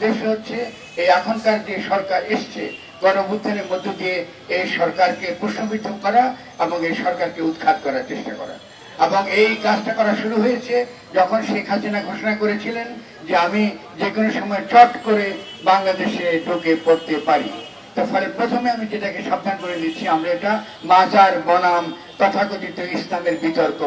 উদ্দেশ্য হচ্ছে এই এখনকার যে সরকার এসছে গণঅভ্যুত্থানের মধ্য দিয়ে এই সরকারকে প্রশ্নবিদ্ধ করা এবং এই সরকারকে উৎখাত করার চেষ্টা করা। এবং এই কাজটা করা শুরু হয়েছে যখন শেখ হাসিনা ঘোষণা করেছিলেন যে আমি যে কোনো সময় চট করে বাংলাদেশে ঢুকে পড়তে পারি। তো ফলে প্রথমে আমি যেটাকে সাবধান করে দিচ্ছি, আমরা এটা মাজার বনাম তথাকথিত ইসলামের বিতর্ক,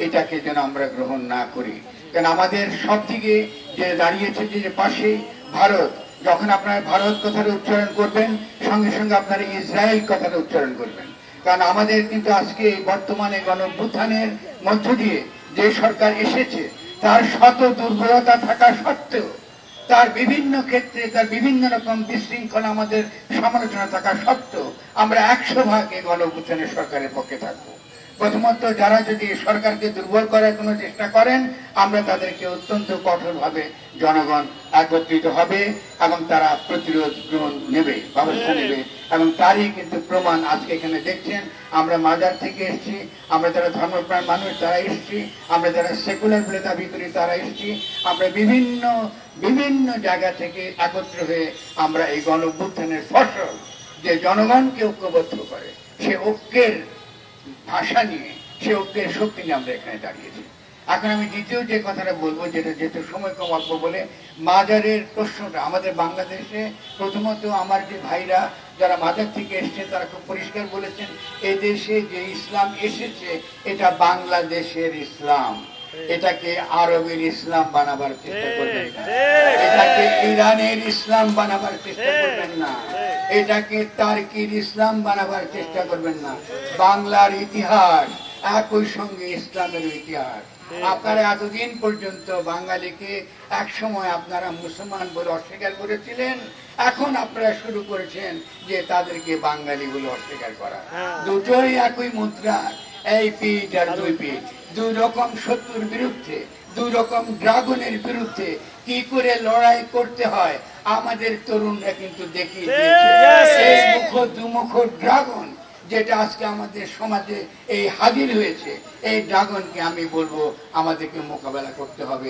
এটাকে যেন আমরা গ্রহণ না করি। কারণ আমাদের সব দিকে যে দাঁড়িয়েছে যে পাশে ভারত, যখন আপনারা ভারত কথাটা উচ্চারণ করবেন সঙ্গে সঙ্গে আপনারা ইসরায়েল কথাটা উচ্চারণ করবেন। কারণ আমাদের কিন্তু আজকে বর্তমানে গণঅভ্যুত্থানের মধ্য দিয়ে যে সরকার এসেছে তার শত দুর্বলতা থাকা সত্ত্বেও, তার বিভিন্ন ক্ষেত্রে তার বিভিন্ন রকম বিশৃঙ্খলা আমাদের সমালোচনা থাকা সত্ত্বেও আমরা 100% এই গণঅভ্যুত্থানের সরকারের পক্ষে থাকবো। প্রথমত যারা যদি সরকারকে দুর্বল করার কোনো চেষ্টা করেন, আমরা তাদেরকে অত্যন্ত কঠোরভাবে জনগণ একত্রিত হবে এবং তারা প্রতিরোধ গ্রহণ নেবে, ব্যবস্থা নেবে। এবং তারই কিন্তু প্রমাণ আজকে এখানে দেখছেন। আমরা মাজার থেকে এসেছি, আমরা যারা ধর্মপ্রাণ মানুষ তারা এসেছি, আমরা যারা সেকুলার বলে দাবি করি তারা এসেছি, আমরা বিভিন্ন বিভিন্ন জায়গা থেকে একত্র হয়ে আমরা এই গণঅভ্যুত্থানের ফসল যে জনগণকে ঐক্যবদ্ধ করে, সে ঐক্যের ভাষা নিয়ে, সে ঐক্যের শক্তি নিয়ে আমরা এখানে দাঁড়িয়েছি। এখন আমি দ্বিতীয় যে কথাটা বলবো, যেটা যেহেতু সময় কম অল্প বলে, মাজারের প্রশ্নটা আমাদের বাংলাদেশে প্রথমত আমার যে ভাইরা যারা মাজার থেকে এসছে তারা খুব পরিষ্কার বলেছেন, এই দেশে যে ইসলাম এসেছে এটা বাংলাদেশের ইসলাম, এটাকে আরবের ইসলাম বানাবার চেষ্টা করবেন না, এটাকে ইরানের ইসলাম বানাবার চেষ্টা করবেন না, এটাকে তার্কির ইসলাম বানাবার চেষ্টা করবেন না। বাংলার ইতিহাস একই সঙ্গে ইসলামের ইতিহাস। আপনারা এতদিন পর্যন্ত বাঙালিকে এক সময় আপনারা মুসলমান বলে অস্বীকার করেছিলেন, এখন আপনারা শুরু করেছেন যে তাদেরকে বাঙালি বলে অস্বীকার করা। দুটোই একই মুদ্রা, এই পিঠ আর দুই পিঠ, দুই রকম শত্রুর বিরুদ্ধে, দুই রকম ড্রাগনের বিরুদ্ধে কি করে লড়াই করতে হয় আমাদের তরুণরা কিন্তু দেখিয়ে দিয়েছে। এই মুখ দুমুখ ড্রাগন যেটা আজকে আমাদের সমাজে এই হাজির হয়েছে, এই ড্রাগনকে আমি বলবো আমাদেরকে মোকাবেলা করতে হবে।